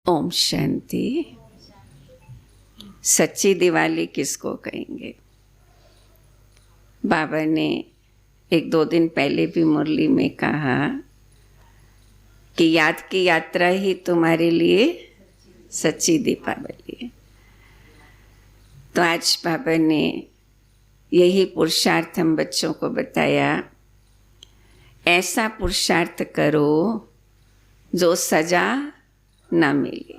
ओम शांति। सच्ची दिवाली किसको कहेंगे? बाबा ने 1-2 दिन पहले भी मुरली में कहा कि याद की यात्रा ही तुम्हारे लिए सच्ची दीपावली है। तो आज बाबा ने यही पुरुषार्थ हम बच्चों को बताया। ऐसा पुरुषार्थ करो जो सजा ना मिले।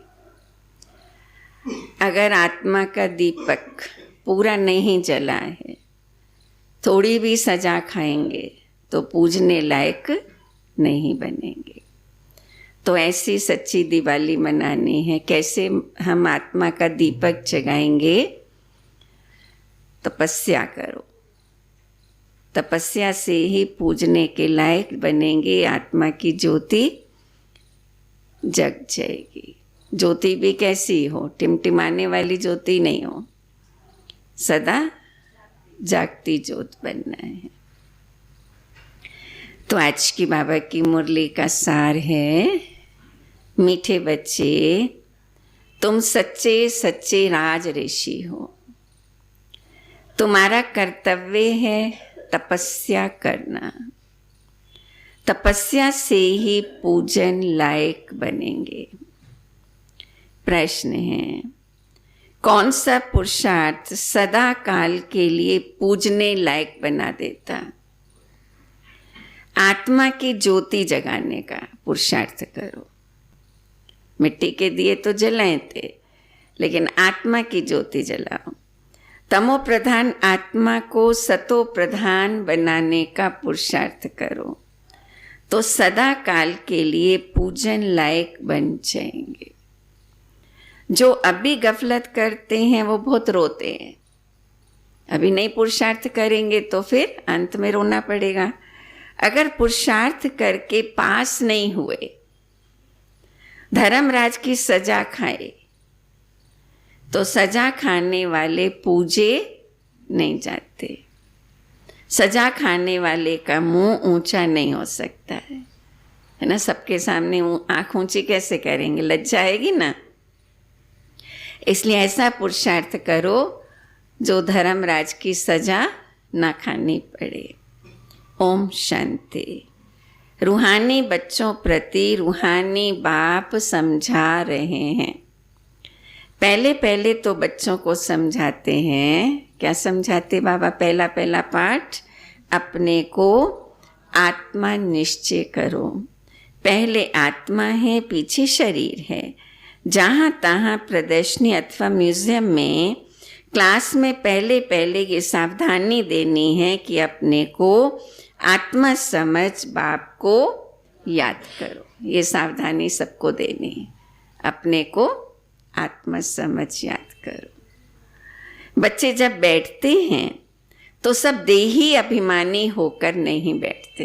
अगर आत्मा का दीपक पूरा नहीं जला है, थोड़ी भी सजा खाएंगे तो पूजने लायक नहीं बनेंगे। तो ऐसी सच्ची दिवाली मनानी है। कैसे हम आत्मा का दीपक जगाएंगे? तपस्या करो। तपस्या से ही पूजने के लायक बनेंगे। आत्मा की ज्योति जग जाएगी। ज्योति भी कैसी हो? टिमटिमाने वाली ज्योति नहीं हो, सदा जागती ज्योत बनना है। तो आज की बाबा की मुरली का सार है, मीठे बच्चे तुम सच्चे सच्चे राज ऋषि हो। तुम्हारा कर्तव्य है तपस्या करना। तपस्या से ही पूजन लायक बनेंगे। प्रश्न है, कौन सा पुरुषार्थ सदा काल के लिए पूजने लायक बना देता? आत्मा की ज्योति जगाने का पुरुषार्थ करो। मिट्टी के दिए तो जलाए थे, लेकिन आत्मा की ज्योति जलाओ। तमो प्रधान आत्मा को सतो प्रधान बनाने का पुरुषार्थ करो, तो सदा काल के लिए पूजन लायक बन जाएंगे। जो अभी गफलत करते हैं वो बहुत रोते हैं। अभी नहीं पुरुषार्थ करेंगे तो फिर अंत में रोना पड़ेगा। अगर पुरुषार्थ करके पास नहीं हुए, धर्मराज की सजा खाए, तो सजा खाने वाले पूजे नहीं जाते। सजा खाने वाले का मुंह ऊंचा नहीं हो सकता है ना। सबके सामने आंख ऊंची कैसे करेंगे? लज्जा आएगी ना। इसलिए ऐसा पुरुषार्थ करो जो धर्मराज की सजा ना खानी पड़े। ओम शांति। रूहानी बच्चों प्रति रूहानी बाप समझा रहे हैं। पहले पहले तो बच्चों को समझाते हैं। क्या समझाते बाबा? पहला पाठ, अपने को आत्मा निश्चय करो। पहले आत्मा है, पीछे शरीर है। जहाँ तहाँ प्रदर्शनी अथवा म्यूजियम में, क्लास में पहले ये सावधानी देनी है कि अपने को आत्मा समझ बाप को याद करो। ये सावधानी सबको देनी है। अपने को आत्मा समझ याद करो। बच्चे जब बैठते हैं तो सब देही अभिमानी होकर नहीं बैठते।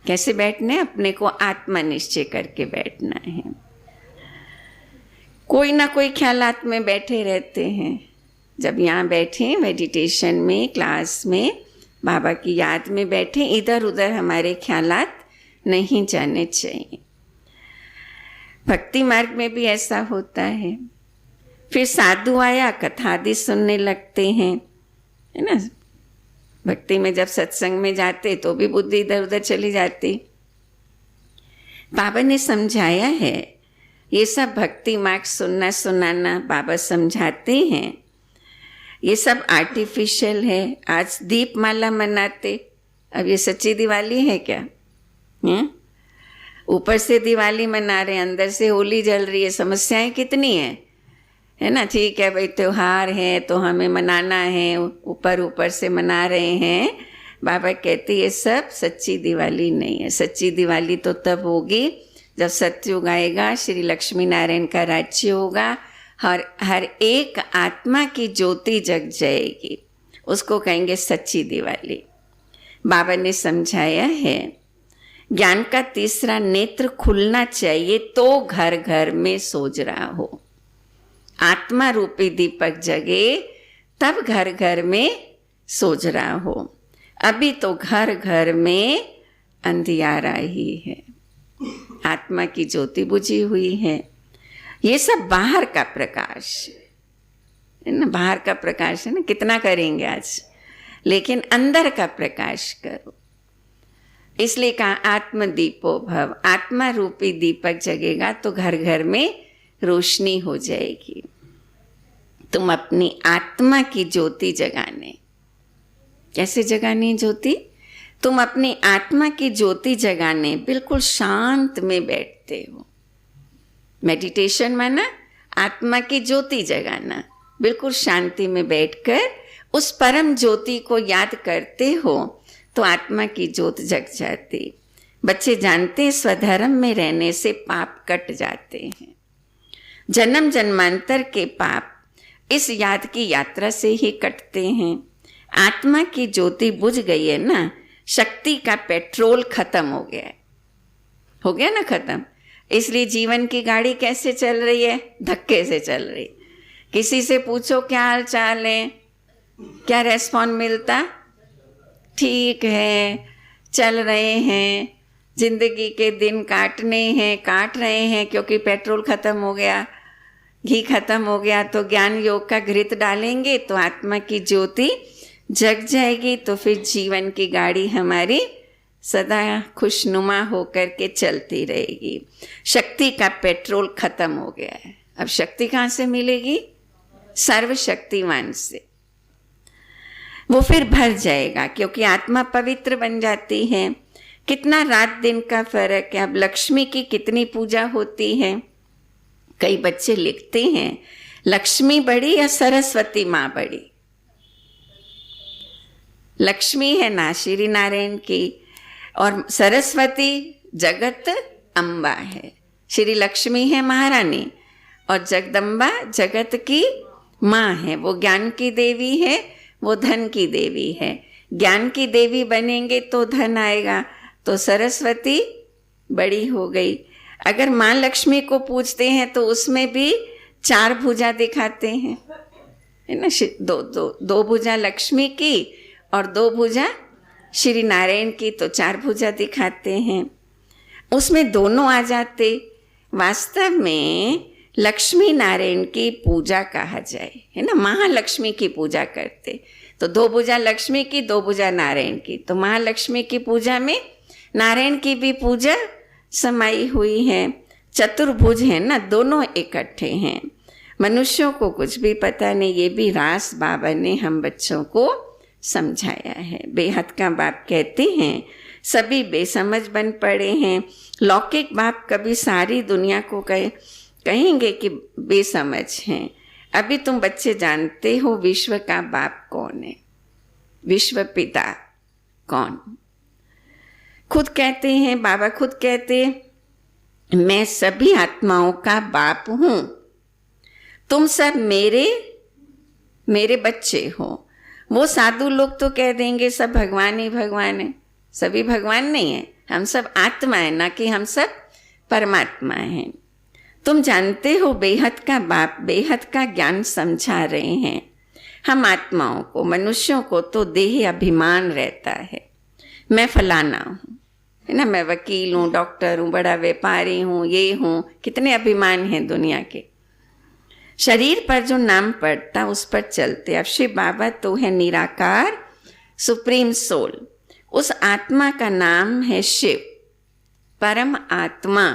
कैसे बैठने? अपने को आत्मा निश्चय करके बैठना है। कोई ना कोई ख्यालात में बैठे रहते हैं। जब यहाँ बैठे मेडिटेशन में, क्लास में, बाबा की याद में बैठे, इधर उधर हमारे ख्यालात नहीं जाने चाहिए। भक्ति मार्ग में भी ऐसा होता है। फिर साधु आया, कथा आदि सुनने लगते हैं, है ना। भक्ति में जब सत्संग में जाते तो भी बुद्धि इधर उधर चली जाती। बाबा ने समझाया है, ये सब भक्ति मार्ग सुनना सुनाना बाबा समझाते हैं, ये सब आर्टिफिशियल है। आज दीपमाला मनाते, अब ये सच्ची दिवाली है क्या? ऊपर से दिवाली मना रहे, अंदर से होली जल रही है। समस्याएं कितनी है ना। ठीक है भाई, त्योहार है तो हमें मनाना है, ऊपर से मना रहे हैं। बाबा कहते ये सब सच्ची दिवाली नहीं है। सच्ची दिवाली तो तब होगी जब सतयुग आएगा, श्री लक्ष्मी नारायण का राज्य होगा, हर एक आत्मा की ज्योति जग जाएगी। उसको कहेंगे सच्ची दिवाली। बाबा ने समझाया है, ज्ञान का तीसरा नेत्र खुलना चाहिए तो घर घर में सोच रहा हो। आत्मा रूपी दीपक जगे तब घर घर में सोच रहा हो। अभी तो घर घर में अंधियारा ही है। आत्मा की ज्योति बुझी हुई है। ये सब बाहर का प्रकाश है ना, बाहर का प्रकाश है ना, कितना करेंगे आज, लेकिन अंदर का प्रकाश करो। इसलिए कहा आत्मदीपो भव, आत्मा रूपी दीपक जगेगा तो घर घर में रोशनी हो जाएगी। तुम अपनी आत्मा की ज्योति जगाने, कैसे जगानी ज्योति? तुम अपनी आत्मा की ज्योति जगाने बिल्कुल शांत में बैठते हो। मेडिटेशन माना आत्मा की ज्योति जगाना, बिल्कुल शांति में बैठकर उस परम ज्योति को याद करते हो तो आत्मा की ज्योत जग जाती। बच्चे जानते हैं स्वधर्म में रहने से पाप कट जाते हैं। जन्म जन्मांतर के पाप इस याद की यात्रा से ही कटते हैं। आत्मा की ज्योति बुझ गई है ना, शक्ति का पेट्रोल खत्म हो गया ना खत्म। इसलिए जीवन की गाड़ी कैसे चल रही है? धक्के से चल रही। किसी से पूछो क्या हाल चाल है, क्या रेस्पॉन्स मिलता? ठीक है, चल रहे हैं, जिंदगी के दिन काट रहे हैं क्योंकि पेट्रोल खत्म हो गया, घी खत्म हो गया। तो ज्ञान योग का घृत डालेंगे तो आत्मा की ज्योति जग जाएगी, तो फिर जीवन की गाड़ी हमारी सदा खुशनुमा होकर के चलती रहेगी। शक्ति का पेट्रोल खत्म हो गया है, अब शक्ति कहाँ से मिलेगी? सर्वशक्तिमान से। वो फिर भर जाएगा क्योंकि आत्मा पवित्र बन जाती है। कितना रात दिन का फर्क है। अब लक्ष्मी की कितनी पूजा होती है। कई बच्चे लिखते हैं लक्ष्मी बड़ी या सरस्वती माँ बड़ी? लक्ष्मी है ना श्री नारायण की, और सरस्वती जगत अम्बा है। श्री लक्ष्मी है महारानी और जगदम्बा जगत की माँ है। वो ज्ञान की देवी है, वो धन की देवी है। ज्ञान की देवी बनेंगे तो धन आएगा, तो सरस्वती बड़ी हो गई। अगर माँ लक्ष्मी को पूजते हैं तो उसमें भी 4 भुजा दिखाते हैं, है ना। दो भुजा लक्ष्मी की और 2 भुजा श्री नारायण की, तो 4 भुजा दिखाते हैं। उसमें दोनों आ जाते। वास्तव में लक्ष्मी नारायण की पूजा कहा जाए, है ना, महालक्ष्मी की पूजा करते तो 2 भुजा लक्ष्मी की, 2 भुजा नारायण की। तो महालक्ष्मी की पूजा में नारायण की भी पूजा समाई हुई है। चतुर्भुज है ना, दोनों इकट्ठे हैं। मनुष्यों को कुछ भी पता नहीं, ये भी रास बाबा ने हम बच्चों को समझाया है। बेहद का बाप कहते हैं सभी बेसमझ बन पड़े हैं। लौकिक बाप कभी सारी दुनिया को कहेंगे कि बेसमझ हैं। अभी तुम बच्चे जानते हो विश्व का बाप कौन है, विश्व पिता कौन? खुद कहते हैं, बाबा खुद कहते हैं मैं सभी आत्माओं का बाप हूं, तुम सब मेरे बच्चे हो। वो साधु लोग तो कह देंगे सब भगवान ही भगवान है। सभी भगवान नहीं है, हम सब आत्मा है, ना कि हम सब परमात्मा हैं। तुम जानते हो बेहद का बाप बेहद का ज्ञान समझा रहे हैं। हम आत्माओं को, मनुष्यों को तो देह अभिमान रहता है, मैं फलाना हूँ, है ना, मैं वकील हूँ, डॉक्टर हूँ, बड़ा व्यापारी हूँ, ये हूँ। कितने अभिमान हैं दुनिया के। शरीर पर जो नाम पड़ता उस पर चलते। अब शिव बाबा तो है निराकार सुप्रीम सोल, उस आत्मा का नाम है शिव, परम आत्मा।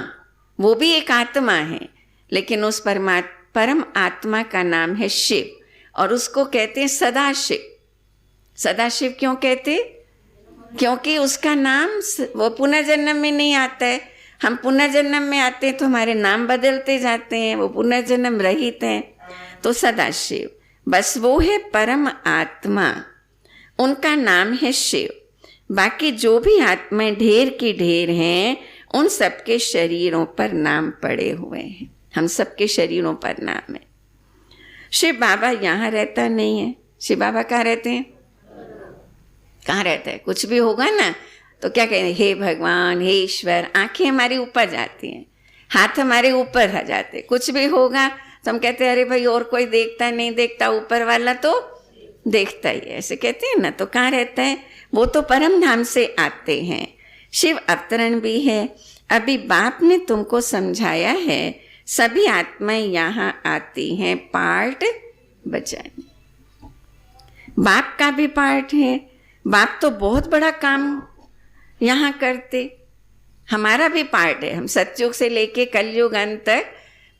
वो भी एक आत्मा है, लेकिन उस परम आत्मा का नाम है शिव, और उसको कहते हैं सदाशिव। सदाशिव क्यों कहते? क्योंकि उसका नाम वो पुनर्जन्म में नहीं आता है। हम पुनर्जन्म में आते हैं तो हमारे नाम बदलते जाते हैं, वो पुनर्जन्म रहित हैं। तो सदाशिव बस वो है परम आत्मा, उनका नाम है शिव। बाकी जो भी आत्माएं ढेर की ढेर हैं, उन सबके शरीरों पर नाम पड़े हुए हैं। हम सबके शरीरों पर नाम है। शिव बाबा यहाँ रहता नहीं है। शिव बाबा कहाँ रहते हैं? कहाँ रहता है? कुछ भी होगा ना तो क्या कहेंगे, हे भगवान, हे ईश्वर। आंखें हमारी ऊपर जाती हैं, हाथ हमारे ऊपर आ जाते। कुछ भी होगा तो हम कहते हैं अरे भाई और कोई देखता नहीं, देखता ऊपर वाला तो देखता ही है, ऐसे कहते हैं ना। तो कहाँ रहता है? वो तो परम धाम से आते हैं। शिव अवतरण भी है। अभी बाप ने तुमको समझाया है सभी आत्माएं यहाँ आती हैं पार्ट बजाने। बाप का भी पार्ट है, बाप तो बहुत बड़ा काम यहाँ करते, हमारा भी पार्ट है। हम सतयुग से लेके कलयुग अंत तक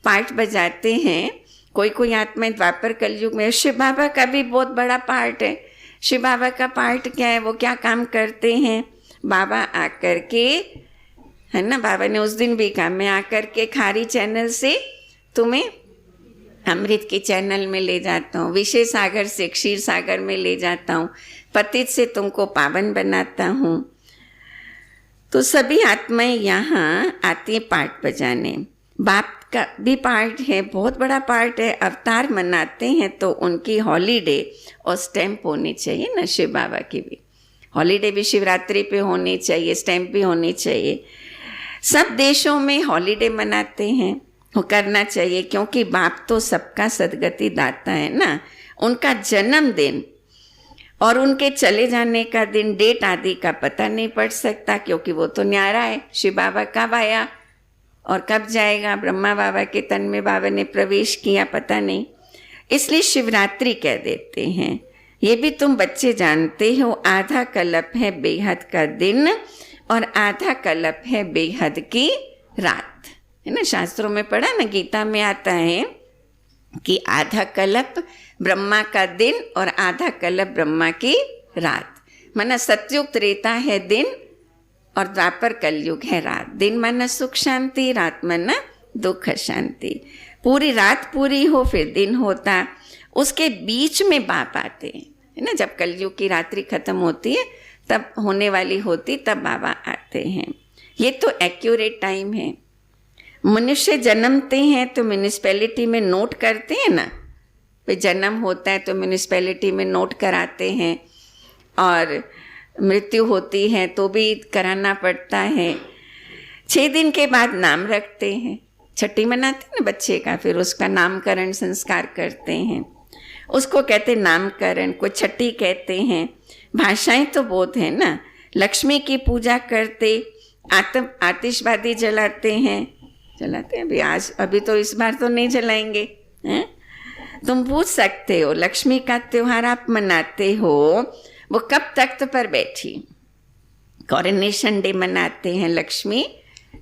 पार्ट बजाते हैं। कोई कोई आत्माएं द्वापर कलयुग में, शिव बाबा का भी बहुत बड़ा पार्ट है। शिव बाबा का पार्ट क्या है, वो क्या काम करते हैं? बाबा आकर के, है ना, बाबा ने उस दिन भी कहा मैं आकर के खारी चैनल से तुम्हें अमृत के चैनल में ले जाता हूँ, विषय सागर से क्षीर सागर में ले जाता हूँ, पतित से तुमको पावन बनाता हूँ। तो सभी आत्माएं यहाँ आती हैं पार्ट बजाने। बाप का भी पार्ट है, बहुत बड़ा पार्ट है। अवतार मनाते हैं तो उनकी हॉलीडे और स्टैम्प होनी चाहिए ना, शिव बाबा की भी हॉलीडे भी शिवरात्रि पे होनी चाहिए, स्टैम्प भी होनी चाहिए। सब देशों में हॉलीडे मनाते हैं, वो करना चाहिए, क्योंकि बाप तो सबका सदगति दाता है ना। उनका जन्मदिन और उनके चले जाने का दिन, डेट आदि का पता नहीं पड़ सकता, क्योंकि वो तो न्यारा है। शिव बाबा कब आया और कब जाएगा, ब्रह्मा बाबा के तन में बाबा ने प्रवेश किया, पता नहीं। इसलिए शिवरात्रि कह देते हैं। ये भी तुम बच्चे जानते हो, आधा कल्प है बेहद का दिन और आधा कल्प है बेहद की रात, है ना। शास्त्रों में पढ़ा ना, गीता में आता है कि आधा कल्प ब्रह्मा का दिन और आधा कल्प ब्रह्मा की रात। माना सतयुग त्रेता है दिन और द्वापर कलयुग है रात। दिन माना सुख शांति, रात माना दुख शांति। पूरी रात पूरी हो फिर दिन होता, उसके बीच में बाप आते हैं, है ना। जब कलयुग की रात्रि खत्म होती है तब होने वाली होती, तब बाबा आते हैं। ये तो एक्यूरेट टाइम है। मनुष्य जन्मते हैं तो म्यूनिसिपैलिटी में नोट करते हैं ना, फिर जन्म होता है तो म्यूनिसिपैलिटी में नोट कराते हैं, और मृत्यु होती है तो भी कराना पड़ता है। 6 दिन के बाद नाम रखते हैं, छठी मनाते हैं ना बच्चे का, फिर उसका नामकरण संस्कार करते हैं, उसको कहते नामकरण, को छठी कहते हैं। भाषाएं तो बहुत है ना। लक्ष्मी की पूजा करते, आतिशबाजी जलाते हैं अभी तो इस बार तो नहीं जलाएंगे, हैं? तुम पूछ सकते हो लक्ष्मी का त्योहार आप मनाते हो, वो कब तख्त पर बैठी? कॉरोनेशन डे मनाते हैं। लक्ष्मी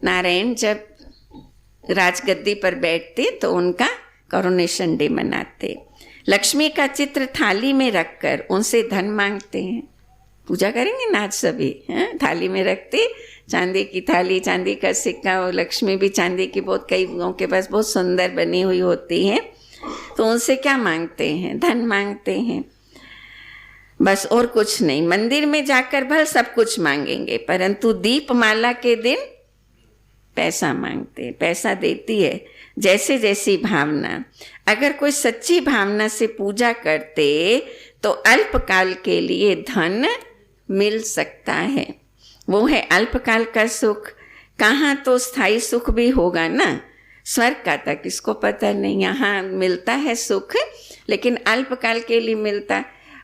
नारायण जब राजगद्दी पर बैठते तो उनका कॉरोनेशन डे मनाते। लक्ष्मी का चित्र थाली में रखकर उनसे धन मांगते हैं। पूजा करेंगे ना आज सभी, हैं? थाली में रखते, चांदी की थाली, चांदी का सिक्का, और लक्ष्मी भी चांदी की बहुत, कई लोगों के पास बहुत सुंदर बनी हुई होती है। तो उनसे क्या मांगते हैं? धन मांगते हैं, बस और कुछ नहीं। मंदिर में जाकर भल सब कुछ मांगेंगे, परंतु दीपमाला के दिन पैसा मांगते। पैसा देती है जैसे जैसी भावना। अगर कोई सच्ची भावना से पूजा करते तो अल्पकाल के लिए धन मिल सकता है, वो है अल्पकाल का सुख। कहाँ तो स्थायी सुख भी होगा ना, स्वर्ग का तक किसको पता नहीं। यहाँ मिलता है सुख, लेकिन अल्पकाल के लिए मिलता।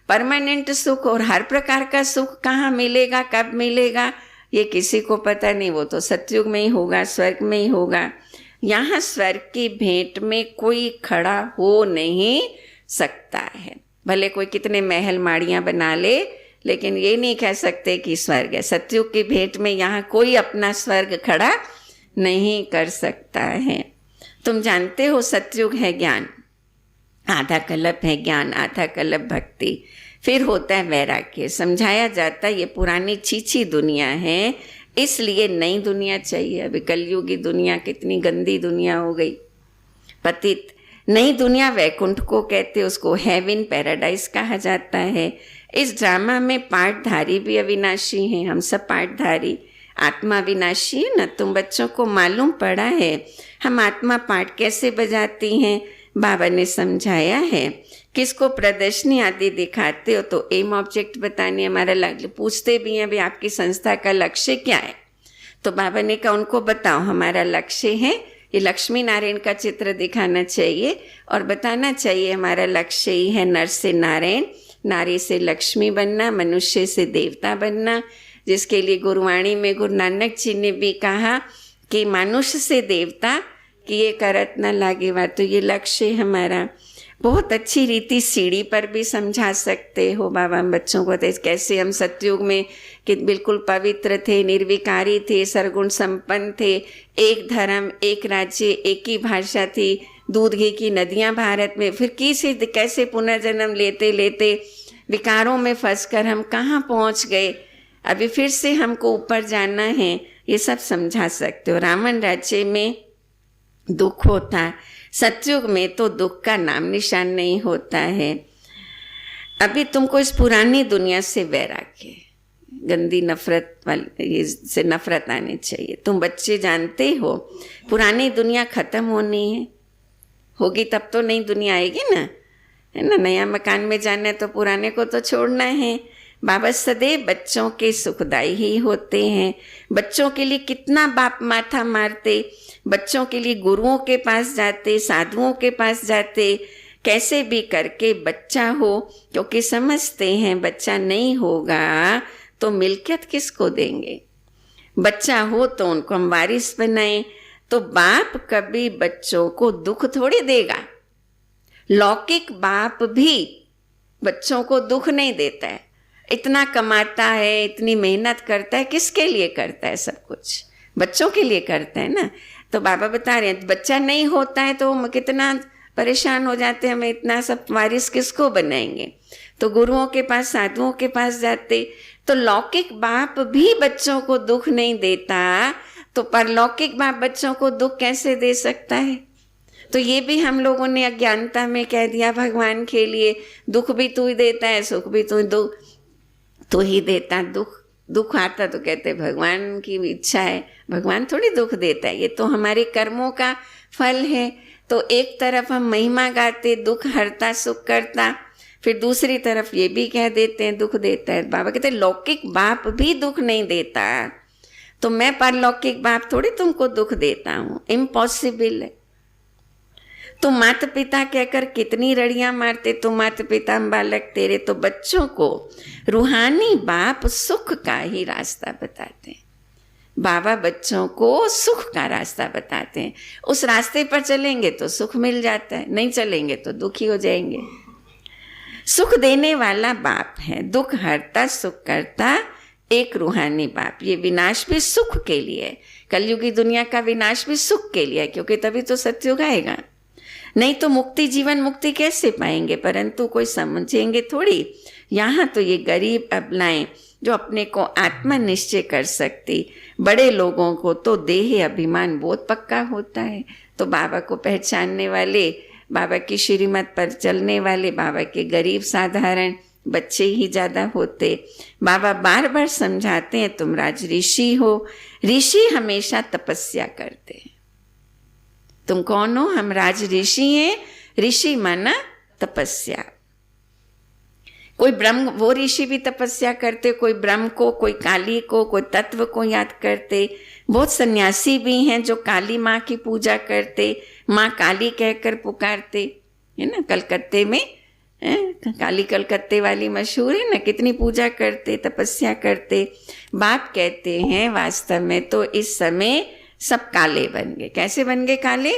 परमानेंट सुख और हर प्रकार का सुख कहाँ मिलेगा, कब मिलेगा, ये किसी को पता नहीं। वो तो सतयुग में ही होगा, स्वर्ग में ही होगा। यहाँ स्वर्ग की भेंट में कोई खड़ा हो नहीं सकता है। भले कोई कितने महल माड़ियाँ बना ले, लेकिन ये नहीं कह सकते कि स्वर्ग है। सतयुग की भेंट में यहाँ कोई अपना स्वर्ग खड़ा नहीं कर सकता है। तुम जानते हो सतयुग है ज्ञान, आधा कल्प है ज्ञान, आधा कल्प भक्ति, फिर होता है वैराग्य। समझाया जाता है ये पुरानी छीछी दुनिया है, इसलिए नई दुनिया चाहिए। अभी कलयुगी दुनिया कितनी गंदी दुनिया हो गई, पतित। नई दुनिया वैकुंठ को कहते, उसको हेवन पैराडाइज कहा जाता है। इस ड्रामा में पार्टधारी भी अविनाशी हैं, हम सब पार्टधारी। आत्मा विनाशी है ना, तुम बच्चों को मालूम पड़ा है हम आत्मा पार्ट कैसे बजाती हैं, बाबा ने समझाया है। किसको प्रदर्शनी आदि दिखाते हो तो एम ऑब्जेक्ट बताने, हमारा लक्ष्य पूछते भी हैं, भाई आपकी संस्था का लक्ष्य क्या है? तो बाबा ने कहा उनको बताओ हमारा लक्ष्य है ये लक्ष्मी नारायण का चित्र दिखाना चाहिए और बताना चाहिए हमारा लक्ष्य ही है नर से नारायण, नारी से लक्ष्मी बनना, मनुष्य से देवता बनना। जिसके लिए गुरुवाणी में गुरु नानक जी ने भी कहा कि मनुष्य से देवता कि ये करत न लागे वा, तो ये लक्ष्य है हमारा। बहुत अच्छी रीति सीढ़ी पर भी समझा सकते हो बाबा बच्चों को, तो कैसे हम सतयुग में कि बिल्कुल पवित्र थे, निर्विकारी थे, सरगुण संपन्न थे, एक धर्म, एक राज्य, एक ही भाषा थी, दूध घी की नदियां भारत में, फिर कैसे पुनर्जन्म लेते लेते विकारों में फंसकर हम कहाँ पहुँच गए, अभी फिर से हमको ऊपर जाना है, ये सब समझा सकते हो। रावण राज्य में दुख होता है, सतयुग में तो दुख का नाम निशान नहीं होता है। अभी तुमको इस पुरानी दुनिया से वैराग्य, गंदी नफरत वाली से नफरत आनी चाहिए। तुम बच्चे जानते हो पुरानी दुनिया खत्म होनी है, होगी तब तो नई दुनिया आएगी ना, है ना। नया मकान में जाना है तो पुराने को तो छोड़ना है। बाबा सदैव बच्चों के सुखदाई ही होते हैं। बच्चों के लिए कितना बाप माथा मारते, बच्चों के लिए गुरुओं के पास जाते, साधुओं के पास जाते, कैसे भी करके बच्चा हो, क्योंकि समझते हैं बच्चा नहीं होगा तो मिल्कियत किसको देंगे। बच्चा हो तो उनको हम वारिस बनाएं। तो बाप कभी बच्चों को दुख थोड़ी देगा। लौकिक बाप भी बच्चों को दुख नहीं देता है। इतना कमाता है, इतनी मेहनत करता है, किसके लिए करता है? सब कुछ बच्चों के लिए करता है ना। तो बाबा बता रहे हैं बच्चा नहीं होता है तो हम कितना परेशान हो जाते हैं, हमें इतना सब वारिस किसको बनाएंगे। तो गुरुओं के पास, साधुओं के पास जाते। तो लौकिक बाप भी बच्चों को दुख नहीं देता, तो परलौकिक बाप बच्चों को दुख कैसे दे सकता है? तो ये भी हम लोगों ने अज्ञानता में कह दिया भगवान के लिए दुख भी तू ही देता है, सुख भी तू ही देता। दुख आता तो कहते भगवान की इच्छा है, भगवान थोड़ी दुख देता है, ये तो हमारे कर्मों का फल है। तो एक तरफ हम महिमा गाते दुख हरता सुख करता, फिर दूसरी तरफ ये भी कह देते हैं दुख देता है। बाबा कहते लौकिक बाप भी दुख नहीं देता, तो मैं परलौकिक बाप थोड़ी तुमको दुख देता हूँ, इम्पॉसिबल है। तुम माता पिता कहकर कितनी रड़ियां मारते, तुम माता पिता बालक तेरे। तो बच्चों को रूहानी बाप सुख का ही रास्ता बताते हैं। बाबा बच्चों को सुख का रास्ता बताते हैं। उस रास्ते पर चलेंगे तो सुख मिल जाता है, नहीं चलेंगे तो दुखी हो जाएंगे। सुख देने वाला बाप है, दुख हरता सुख करता एक रूहानी बाप। ये विनाश भी सुख के लिए है, कलयुगी दुनिया का विनाश भी सुख के लिए है, क्योंकि तभी तो सतयुग आएगा। नहीं तो मुक्ति, जीवन मुक्ति कैसे पाएंगे? परंतु कोई समझेंगे थोड़ी। यहाँ तो ये गरीब अबलाएं जो अपने को आत्मा निश्चय कर सकती, बड़े लोगों को तो देह अभिमान बहुत पक्का होता है। तो बाबा को पहचानने वाले, बाबा की श्रीमत पर चलने वाले, बाबा के गरीब साधारण बच्चे ही ज़्यादा होते। बाबा बार बार समझाते हैं तुम राज ऋषि हो। ऋषि हमेशा तपस्या करते हैं। तुम कौन हो? हम राज ऋषि हैं। ऋषि माना तपस्या। कोई ब्रह्म, वो ऋषि भी तपस्या करते, कोई ब्रह्म को, कोई काली को, कोई तत्व को याद करते। बहुत सन्यासी भी हैं जो काली माँ की पूजा करते, माँ काली कहकर पुकारते, है ना। कलकत्ते में काली कलकत्ते वाली मशहूर है ना, कितनी पूजा करते, तपस्या करते। बाप कहते हैं वास्तव में तो इस समय सब काले बन गए। कैसे बन गए काले?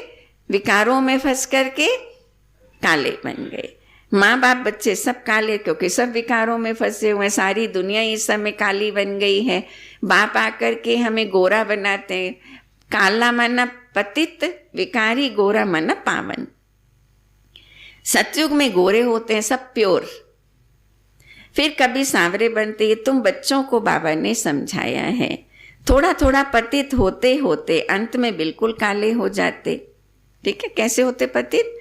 विकारों में फंस करके काले बन गए। माँ बाप बच्चे सब काले, क्योंकि सब विकारों में फंसे हुए। सारी दुनिया इस समय काली बन गई है। बाप आकर के हमें गोरा बनाते हैं। काला माना पतित, विकारी, गोरा माना पावन। सतयुग में गोरे होते हैं सब प्योर, फिर कभी सांवरे बनते। तुम बच्चों को बाबा ने समझाया है। थोड़ा थोड़ा पतित होते होते अंत में बिल्कुल काले हो जाते। ठीक है, कैसे होते पतित?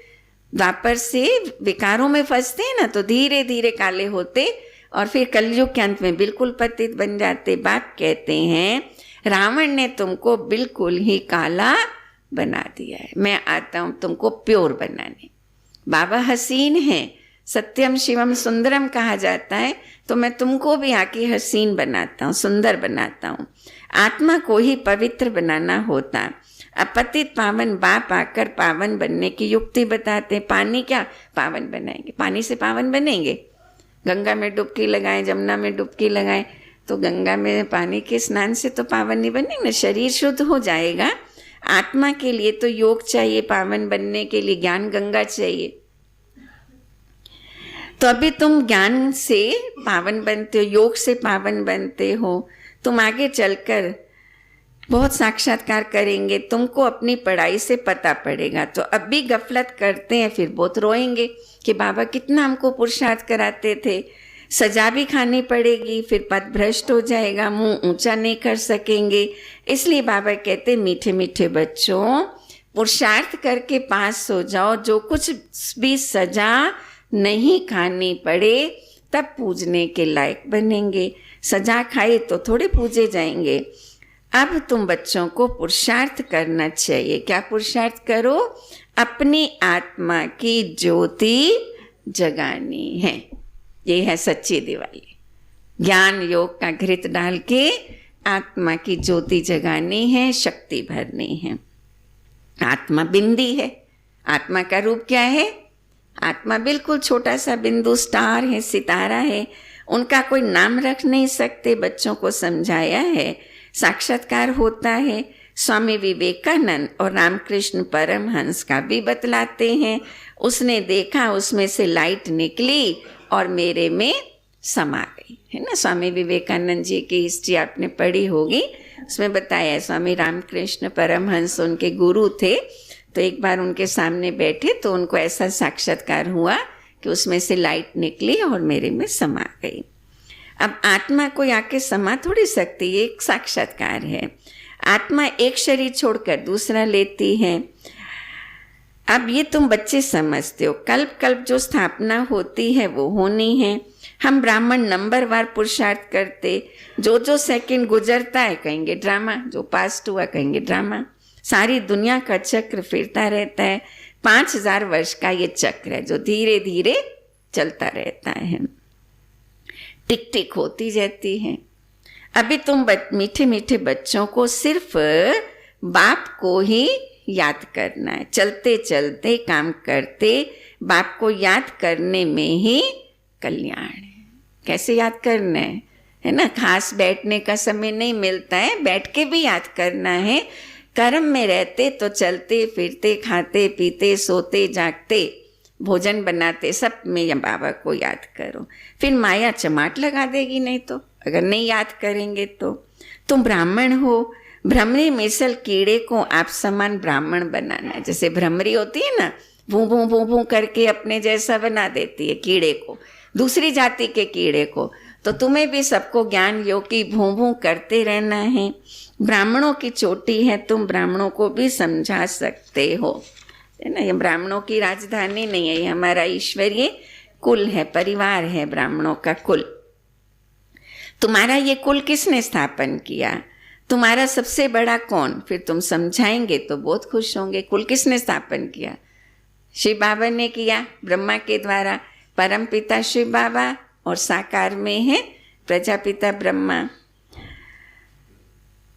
द्वापर से विकारों में फंसते हैं ना, तो धीरे धीरे काले होते और फिर कलयुग के अंत में बिल्कुल पतित बन जाते। बाप कहते हैं रावण ने तुमको बिल्कुल ही काला बना दिया है, मैं आता हूँ तुमको प्योर बनाने। बाबा हसीन है, सत्यम शिवम सुंदरम कहा जाता है, तो मैं तुमको भी आके हसीन बनाता हूँ, सुंदर बनाता हूँ। आत्मा को ही पवित्र बनाना होता। अपतित पावन बाप आकर पावन बनने की युक्ति बताते हैं। पानी क्या पावन बनाएंगे? पानी से पावन बनेंगे? गंगा में डुबकी लगाएं, जमुना में डुबकी लगाएं, तो गंगा में पानी के स्नान से तो पावन नहीं बनेंगे। शरीर शुद्ध हो जाएगा आत्मा के लिए तो योग चाहिए, पावन बनने के लिए ज्ञान गंगा चाहिए। तो अभी तुम ज्ञान से पावन बनते हो, योग से पावन बनते हो, तुम आगे चलकर बहुत साक्षात्कार करेंगे, तुमको अपनी पढ़ाई से पता पड़ेगा। तो अब भी गफलत करते हैं, फिर बहुत रोएंगे कि बाबा कितना हमको पुरुषार्थ कराते थे, सजा भी खानी पड़ेगी, फिर पद भ्रष्ट हो जाएगा, मुंह ऊंचा नहीं कर सकेंगे। इसलिए बाबा कहते मीठे मीठे बच्चों, पुरुषार्थ करके पास हो जाओ, जो कुछ भी सजा नहीं खानी पड़े तब पूजने के लायक बनेंगे। सजा खाए तो थोड़े पूजे जाएंगे। अब तुम बच्चों को पुरुषार्थ करना चाहिए। क्या पुरुषार्थ करो? अपनी आत्मा की ज्योति जगानी है। ये है सच्ची दिवाली। ज्ञान योग का घृत डाल के आत्मा की ज्योति जगानी है, शक्ति भरनी है। आत्मा बिंदी है। आत्मा का रूप क्या है? आत्मा बिल्कुल छोटा सा बिंदु, स्टार है, सितारा है। उनका कोई नाम रख नहीं सकते। बच्चों को समझाया है, साक्षात्कार होता है। स्वामी विवेकानंद और रामकृष्ण परमहंस का भी बतलाते हैं। उसने देखा, उसमें से लाइट निकली और मेरे में समा गई, है ना। स्वामी विवेकानंद जी की हिस्ट्री आपने पढ़ी होगी, उसमें बताया है स्वामी रामकृष्ण परमहंस उनके गुरु थे। तो एक बार उनके सामने बैठे तो उनको ऐसा साक्षात्कार हुआ कि उसमें से लाइट निकली और मेरे में समा गई। अब आत्मा कोई आके समा थोड़ी सकती, ये एक साक्षात्कार है। आत्मा एक शरीर छोड़कर दूसरा लेती है। अब ये तुम बच्चे समझते हो, कल्प कल्प जो स्थापना होती है वो होनी है। हम ब्राह्मण नंबरवार पुरुषार्थ करते, जो जो सेकंड गुजरता है कहेंगे ड्रामा, जो पास्ट हुआ कहेंगे ड्रामा। सारी दुनिया का चक्र फिरता रहता है। 5000 वर्ष का ये चक्र है जो धीरे धीरे चलता रहता है, टिक टिक होती जाती है। अभी तुम मीठे मीठे बच्चों को सिर्फ बाप को ही याद करना है। चलते चलते काम करते बाप को याद करने में ही कल्याण है। कैसे याद करना है ना। खास बैठने का समय नहीं मिलता है, बैठ के भी याद करना है। कर्म में रहते तो चलते फिरते, खाते पीते, सोते जागते, भोजन बनाते, सब में या बाबा को याद करो। फिर माया चमाट लगा देगी नहीं तो, अगर नहीं याद करेंगे तो। तुम ब्राह्मण हो, भ्रमरी मिसल कीड़े को आप समान ब्राह्मण बनाना है। जैसे भ्रमरी होती है ना, भू भू भू भू करके अपने जैसा बना देती है कीड़े को, दूसरी जाति के कीड़े को। तो तुम्हें भी सबको ज्ञान योग की भू भू करते रहना है। ब्राह्मणों की चोटी है, तुम ब्राह्मणों को भी समझा सकते हो, है ना। ये ब्राह्मणों की राजधानी नहीं है, ये हमारा ईश्वरीय कुल है, परिवार है, ब्राह्मणों का कुल। तुम्हारा ये कुल किसने स्थापन किया? तुम्हारा सबसे बड़ा कौन? फिर तुम समझाएंगे तो बहुत खुश होंगे। कुल किसने स्थापन किया? शिव बाबा ने किया, ब्रह्मा के द्वारा। परम पिता शिव बाबा और साकार में है प्रजापिता ब्रह्मा।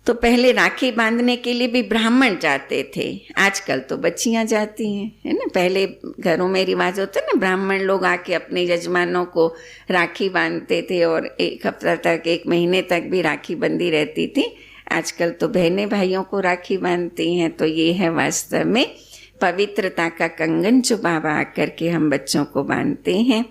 तो पहले राखी बांधने के लिए भी ब्राह्मण जाते थे, आजकल तो बच्चियां जाती हैं, है ना। पहले घरों में रिवाज होता ना, ब्राह्मण लोग आके अपने यजमानों को राखी बांधते थे और 1 हफ्ता तक, 1 महीने तक भी राखी बंधी रहती थी। आजकल तो बहनें भाइयों को राखी बांधती हैं। तो ये है वास्तव में पवित्रता का कंगन जो बाबा आकर के हम बच्चों को बांधते हैं।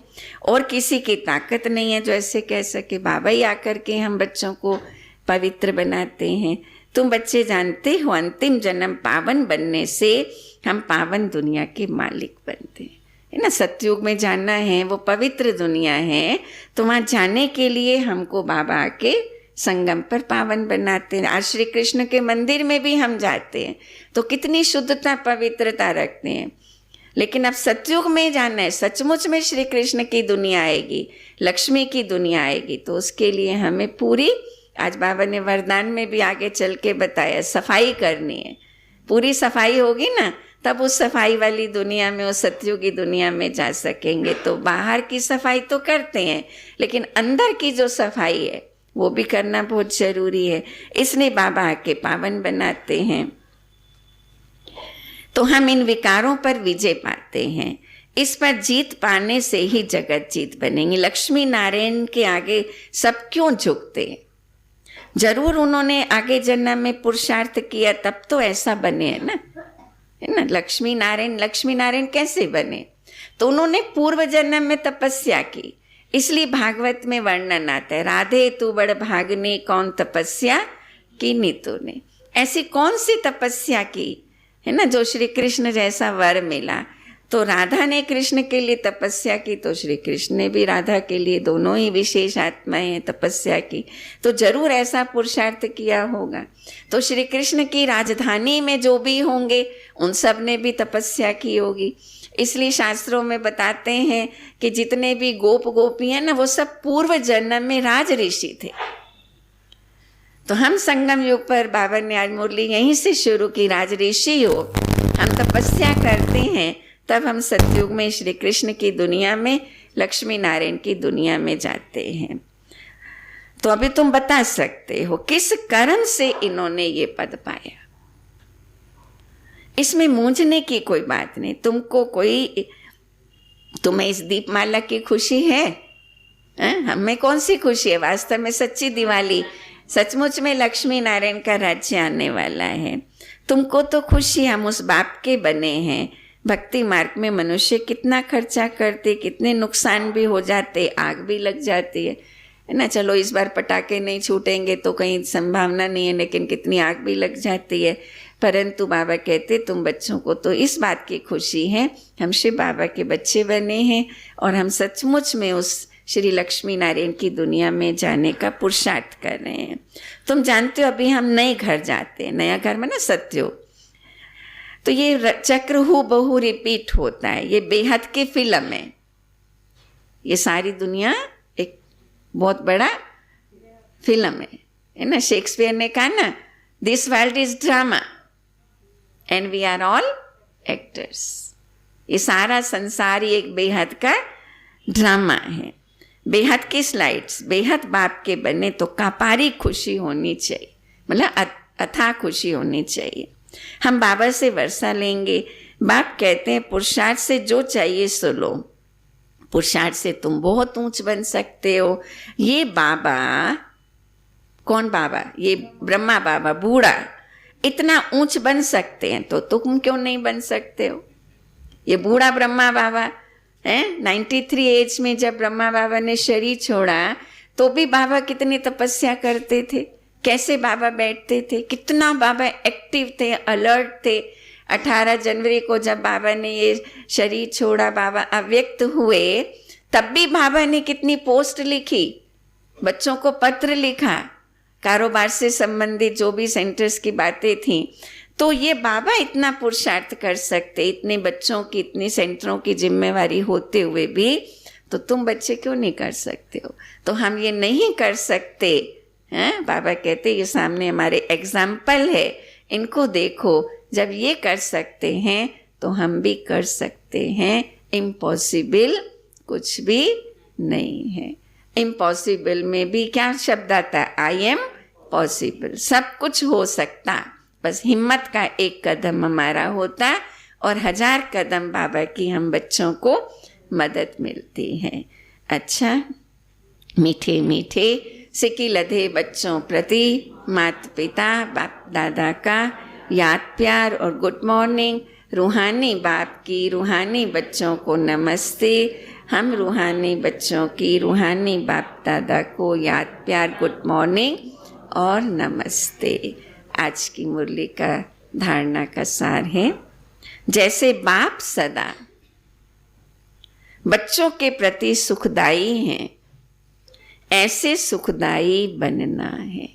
और किसी की ताकत नहीं है जो ऐसे कह सके, बाबा ही आकर के हम बच्चों को पवित्र बनाते हैं। तुम बच्चे जानते हो, अंतिम जन्म पावन बनने से हम पावन दुनिया के मालिक बनते हैं, है ना। सतयुग में जाना है, वो पवित्र दुनिया है। तो वहाँ जाने के लिए हमको बाबा आके संगम पर पावन बनाते हैं। आज श्री कृष्ण के मंदिर में भी हम जाते हैं तो कितनी शुद्धता पवित्रता रखते हैं। लेकिन अब सतयुग में जाना है, सचमुच में श्री कृष्ण की दुनिया आएगी, लक्ष्मी की दुनिया आएगी। तो उसके लिए हमें पूरी, आज बाबा ने वरदान में भी आगे चल के बताया, सफाई करनी है। पूरी सफाई होगी ना, तब उस सफाई वाली दुनिया में, उस सतयुगी दुनिया में जा सकेंगे। तो बाहर की सफाई तो करते हैं, लेकिन अंदर की जो सफाई है वो भी करना बहुत जरूरी है। इसलिए बाबा आके पावन बनाते हैं। तो हम इन विकारों पर विजय पाते हैं। इस पर जीत पाने से ही जगत जीत बनेंगे। लक्ष्मी नारायण के आगे सब क्यों झुकते हैं? जरूर उन्होंने आगे जन्म में पुरुषार्थ किया, तब तो ऐसा बने, है ना। लक्ष्मी नारायण कैसे बने? तो उन्होंने पूर्व जन्म में तपस्या की, इसलिए भागवत में वर्णन आता है, राधे तू बड़ भागने कौन तपस्या की नी तूने। ऐसी कौन सी तपस्या की, है ना, जो श्री कृष्ण जैसा वर मिला। तो राधा ने कृष्ण के लिए तपस्या की, तो श्री कृष्ण ने भी राधा के लिए, दोनों ही विशेष आत्माएं हैं, तपस्या की। तो जरूर ऐसा पुरुषार्थ किया होगा। तो श्री कृष्ण की राजधानी में जो भी होंगे उन सब ने भी तपस्या की होगी। इसलिए शास्त्रों में बताते हैं कि जितने भी गोप गोपी हैं ना, वो सब पूर्व जन्म में राज ऋषि थे। तो हम संगम युग पर बाबा ने आज मुरली यहीं से शुरू की, राज ऋषि हो, हम तपस्या करते हैं, तब हम सतयुग में श्री कृष्ण की दुनिया में, लक्ष्मी नारायण की दुनिया में जाते हैं। तो अभी तुम बता सकते हो किस कर्म से इन्होंने ये पद पाया। इसमें मूंझने की कोई बात नहीं। तुम्हें इस दीपमाला की खुशी है? हमें कौन सी खुशी है? वास्तव में सच्ची दिवाली, सचमुच में लक्ष्मी नारायण का राज्य आने वाला है। तुमको तो खुशी, हम उस बाप के बने हैं। भक्ति मार्ग में मनुष्य कितना खर्चा करते, कितने नुकसान भी हो जाते, आग भी लग जाती है ना। चलो इस बार पटाखे नहीं छूटेंगे तो कहीं संभावना नहीं है, लेकिन कितनी आग भी लग जाती है। परंतु बाबा कहते तुम बच्चों को तो इस बात की खुशी है, हम शिव बाबा के बच्चे बने हैं और हम सचमुच में उस श्री लक्ष्मी नारायण की दुनिया में जाने का पुरुषार्थ कर रहे हैं। तुम जानते हो अभी हम नए घर जाते हैं, नया घर में ना सत्युग, तो ये चक्र हु बहु रिपीट होता है। ये बेहद की फिल्म है। ये सारी दुनिया एक बहुत बड़ा फिल्म है ना। शेक्सपियर ने कहा ना, this world is drama and we are all actors. ये सारा संसार ही एक बेहद का ड्रामा है। बेहद की स्लाइड्स, बेहद बाप के बने तो कापारी खुशी होनी चाहिए, मतलब अथाह खुशी होनी चाहिए। हम बाबा से वर्षा लेंगे। बाप कहते हैं पुरुषार्थ से जो चाहिए सो लो। पुरुषार्थ से तुम बहुत ऊंच बन सकते हो। ये बाबा, कौन बाबा? ये ब्रह्मा बाबा बूढ़ा इतना ऊंच बन सकते हैं, तो तुम क्यों नहीं बन सकते हो? ये बूढ़ा ब्रह्मा बाबा है, 93 एज में जब ब्रह्मा बाबा ने शरीर छोड़ा तो भी बाबा कितनी तपस्या करते थे, कैसे बाबा बैठते थे, कितना बाबा एक्टिव थे, अलर्ट थे। 18 जनवरी को जब बाबा ने ये शरीर छोड़ा, बाबा अव्यक्त हुए, तब भी बाबा ने कितनी पोस्ट लिखी, बच्चों को पत्र लिखा, कारोबार से संबंधित जो भी सेंटर्स की बातें थी। तो ये बाबा इतना पुरुषार्थ कर सकते, इतने बच्चों की, इतनी सेंटरों की जिम्मेवारी होते हुए भी, तो तुम बच्चे क्यों नहीं कर सकते हो? तो हम ये नहीं कर सकते हैं। बाबा कहते ये सामने हमारे एग्जाम्पल है, इनको देखो, जब ये कर सकते हैं तो हम भी कर सकते हैं। इम्पॉसिबल कुछ भी नहीं है। इम्पॉसिबल में भी क्या शब्द आता है? I am possible. सब कुछ हो सकता, बस हिम्मत का एक कदम हमारा होता और 1000 कदम बाबा की हम बच्चों को मदद मिलती है। अच्छा, मीठे मीठे सिक्की लधे बच्चों प्रति माता पिता बाप दादा का याद प्यार और गुड मॉर्निंग। रूहानी बाप की रूहानी बच्चों को नमस्ते। हम रूहानी बच्चों की रूहानी बाप दादा को याद प्यार, गुड मॉर्निंग और नमस्ते। आज की मुरली का धारणा का सार है, जैसे बाप सदा बच्चों के प्रति सुखदाई हैं, ऐसे सुखदाई बनना है।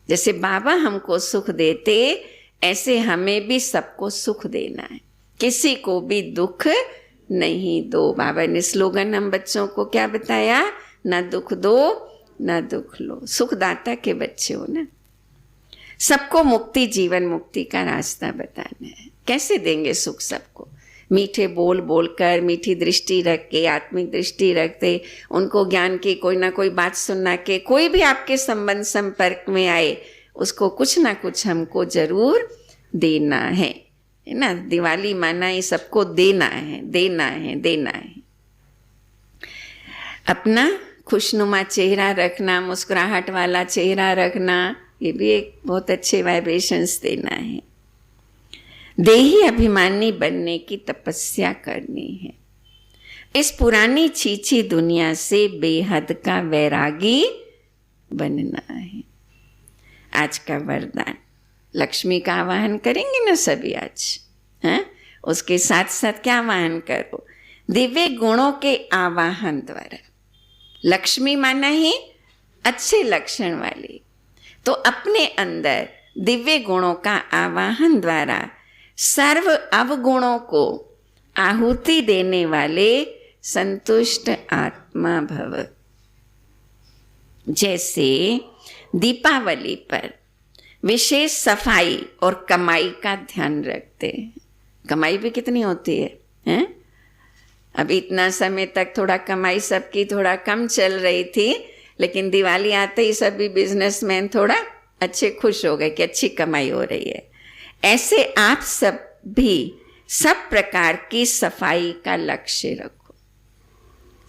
जैसे बाबा हमको सुख देते, ऐसे हमें भी सबको सुख देना है, किसी को भी दुख नहीं दो। बाबा ने स्लोगन हम बच्चों को क्या बताया? ना दुख दो ना दुख लो। सुखदाता के बच्चे हो ना। सबको मुक्ति, जीवन मुक्ति का रास्ता बताना है। कैसे देंगे सुख सबको? मीठे बोल बोलकर, मीठी दृष्टि रख के, आत्मिक दृष्टि रखते, उनको ज्ञान की कोई ना कोई बात सुनना के, कोई भी आपके संबंध संपर्क में आए उसको कुछ ना कुछ हमको जरूर देना है ना। दिवाली माना ये सबको देना है, देना है, देना है। अपना खुशनुमा चेहरा रखना, मुस्कुराहट वाला चेहरा रखना, ये भी एक बहुत अच्छे वाइब्रेशंस देना है। देही अभिमानी बनने की तपस्या करनी है। इस पुरानी छीछी दुनिया से बेहद का वैरागी बनना है। आज का वरदान, लक्ष्मी का आवाहन करेंगे ना सभी आज, हैं? उसके साथ साथ क्या आवाहन करो? दिव्य गुणों के आवाहन द्वारा। लक्ष्मी माना ही अच्छे लक्षण वाली, तो अपने अंदर दिव्य गुणों का आवाहन द्वारा सर्व अवगुणों को आहुति देने वाले संतुष्ट आत्मा भव। जैसे दीपावली पर विशेष सफाई और कमाई का ध्यान रखते हैं। कमाई भी कितनी होती है, हैं? अभी इतना समय तक थोड़ा कमाई सबकी थोड़ा कम चल रही थी, लेकिन दिवाली आते ही सभी बिजनेसमैन थोड़ा अच्छे खुश हो गए कि अच्छी कमाई हो रही है। ऐसे आप सब भी सब प्रकार की सफाई का लक्ष्य रखो।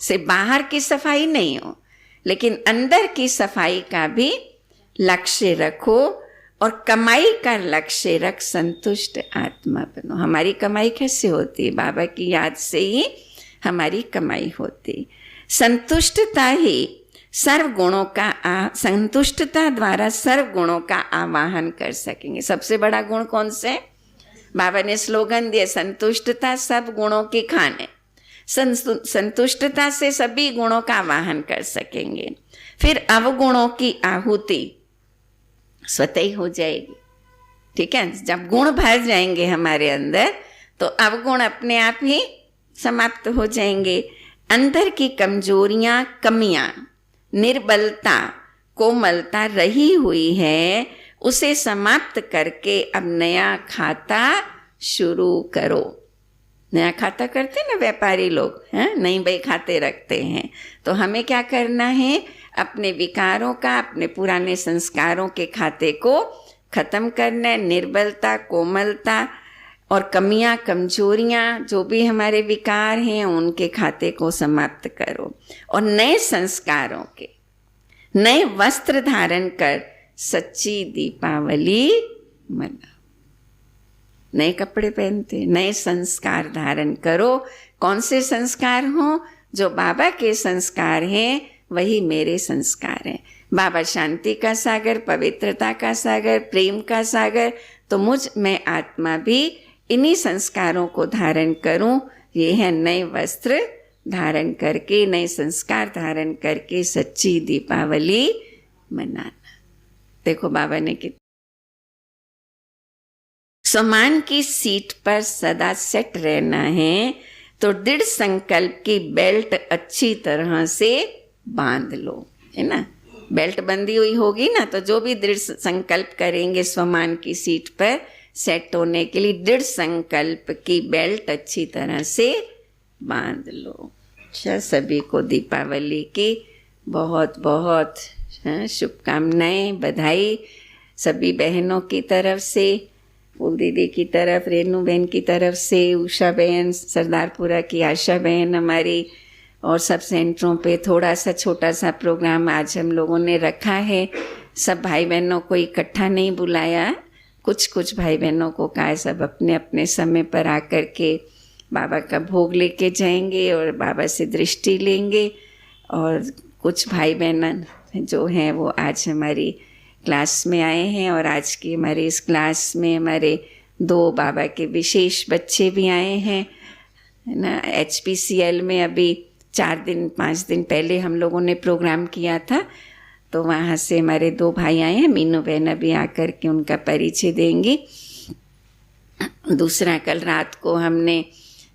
से बाहर की सफाई नहीं हो, लेकिन अंदर की सफाई का भी लक्ष्य रखो और कमाई का लक्ष्य रख संतुष्ट आत्मा बनो। हमारी कमाई कैसे होती है? बाबा की याद से ही हमारी कमाई होती। संतुष्टता ही सर्व गुणों का संतुष्टता द्वारा सर्व गुणों का आवाहन कर सकेंगे। सबसे बड़ा गुण कौन से? बाबा ने स्लोगन दिया, संतुष्टता सब गुणों की खान है। संतुष्टता से सभी गुणों का आवाहन कर सकेंगे। फिर अवगुणों की आहुति स्वतः ही हो जाएगी। ठीक है, जब गुण भर जाएंगे हमारे अंदर तो अवगुण अपने आप ही समाप्त हो जाएंगे। अंदर की कमजोरियां, कमियां, निर्बलता, कोमलता रही हुई है, उसे समाप्त करके अब नया खाता शुरू करो। नया खाता करते हैं ना व्यापारी लोग, हैं? नई बई खाते रखते हैं। तो हमें क्या करना है? अपने विकारों का, अपने पुराने संस्कारों के खाते को खत्म करना है। निर्बलता, कोमलता और कमियां, कमजोरियां, जो भी हमारे विकार हैं, उनके खाते को समाप्त करो और नए संस्कारों के नए वस्त्र धारण कर सच्ची दीपावली मनाओ। नए कपड़े पहनते, नए संस्कार धारण करो। कौन से संस्कार हों? जो बाबा के संस्कार हैं वही मेरे संस्कार हैं। बाबा शांति का सागर, पवित्रता का सागर, प्रेम का सागर, तो मैं आत्मा भी इन्हीं संस्कारों को धारण करूं। ये है नए वस्त्र धारण करके, नए संस्कार धारण करके सच्ची दीपावली मनाना। देखो बाबा ने कि सम्मान की सीट पर सदा सेट रहना है, तो दृढ़ संकल्प की बेल्ट अच्छी तरह से बांध लो, है ना। बेल्ट बंधी हुई होगी ना, तो जो भी दृढ़ संकल्प करेंगे सम्मान की सीट पर सेट होने के लिए, दृढ़ संकल्प की बेल्ट अच्छी तरह से बांध लो। अच्छा, सभी को दीपावली की बहुत बहुत शुभकामनाएं, बधाई सभी बहनों की तरफ से, फूल दीदी की तरफ, रेनू बहन की तरफ से, उषा बहन, सरदारपुरा की आशा बहन हमारी, और सब सेंटरों पे थोड़ा सा छोटा सा प्रोग्राम आज हम लोगों ने रखा है। सब भाई बहनों को इकट्ठा नहीं बुलाया, कुछ कुछ भाई बहनों को कहा सब अपने अपने समय पर आकर के बाबा का भोग लेके जाएंगे और बाबा से दृष्टि लेंगे। और कुछ भाई बहन जो हैं वो आज हमारी क्लास में आए हैं, और आज की हमारी इस क्लास में हमारे 2 बाबा के विशेष बच्चे भी आए हैं, है ना। HPCL में अभी 4-5 दिन पहले हम लोगों ने प्रोग्राम किया था, तो वहाँ से हमारे 2 भाई आए हैं। मीनू बहन अभी आकर के उनका परिचय देंगी। दूसरा, कल रात को हमने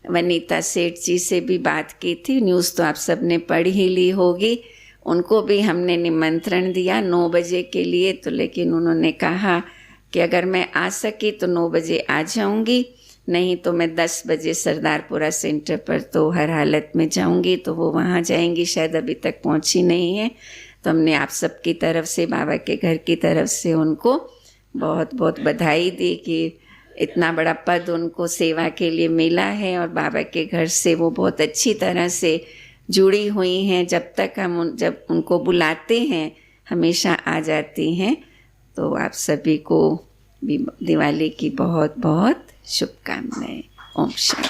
वनीता सेठ जी से भी बात की थी, न्यूज़ तो आप सब ने पढ़ ही ली होगी। उनको भी हमने निमंत्रण दिया 9 बजे के लिए, तो लेकिन उन्होंने कहा कि अगर मैं आ सकी तो 9 बजे आ जाऊंगी, नहीं तो मैं 10 बजे सरदारपुरा सेंटर पर तो हर हालत में जाऊंगी। तो वो वहाँ जाएंगी, शायद अभी तक पहुँची नहीं है। तो हमने आप सब की तरफ से, बाबा के घर की तरफ से उनको बहुत बहुत बधाई दी कि इतना बड़ा पद उनको सेवा के लिए मिला है, और बाबा के घर से वो बहुत अच्छी तरह से जुड़ी हुई हैं, जब तक हम जब उनको बुलाते हैं हमेशा आ जाती हैं। तो आप सभी को दिवाली की बहुत बहुत शुभकामनाएं। ओम शांति।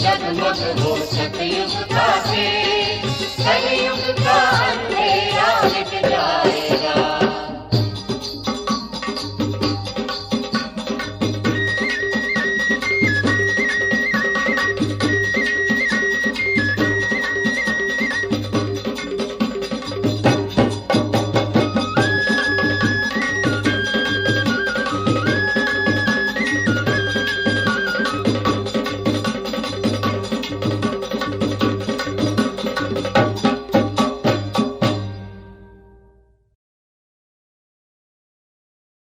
जगमग हो सतयुग का तेज, कलयुग का अंधेरा मिट